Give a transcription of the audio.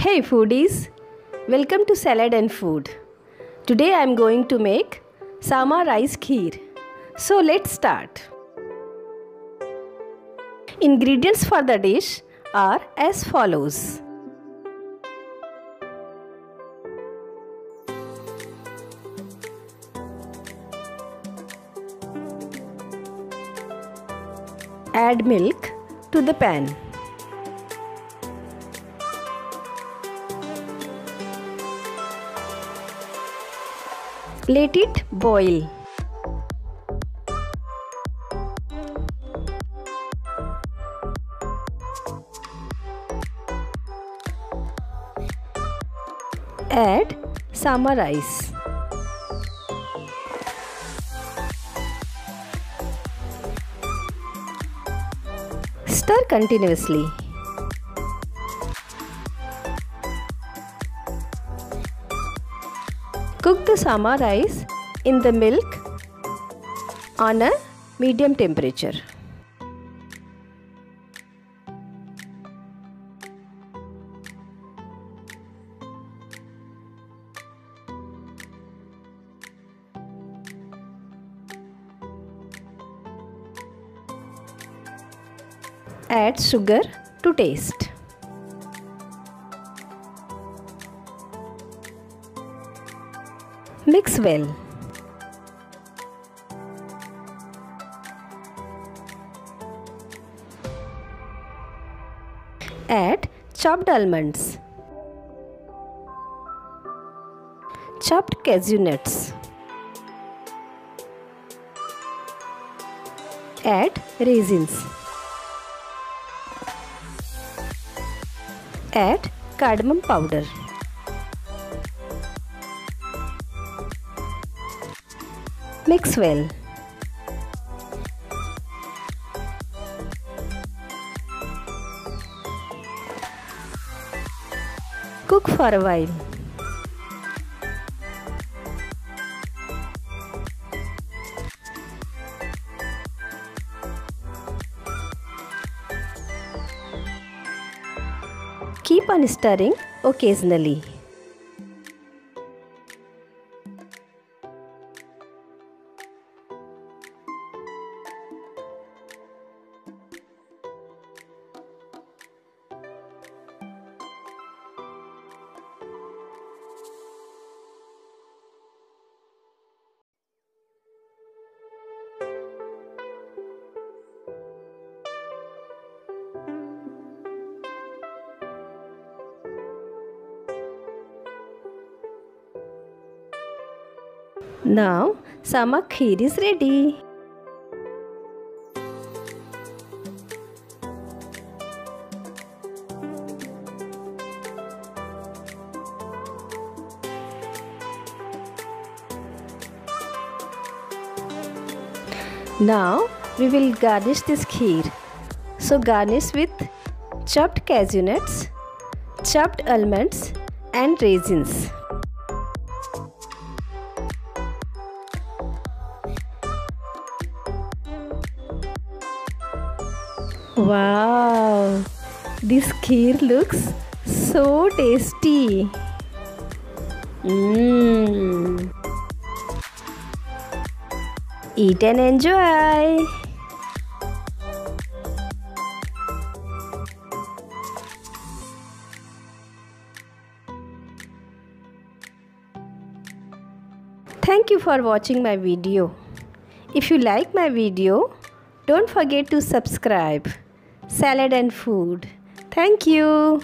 Hey foodies, welcome to Salad and Food. Today I am going to make Sama rice kheer. So let's start. Ingredients for the dish are as follows. Add milk to the pan. Let it boil. Add Sama rice. Stir continuously. Cook the Sama rice in the milk on a medium temperature. Add sugar to taste. Mix well. Add chopped almonds, chopped cashew nuts. Add raisins. Add cardamom powder. Mix well. Cook for a while. Keep on stirring occasionally. Now, Sama kheer is ready. Now, we will garnish this kheer. So, garnish with chopped cashew nuts, chopped almonds and raisins. Wow, this kheer looks so tasty. Eat and enjoy. Thank you for watching my video. If you like my video, don't forget to subscribe. Salad and Food. Thank you.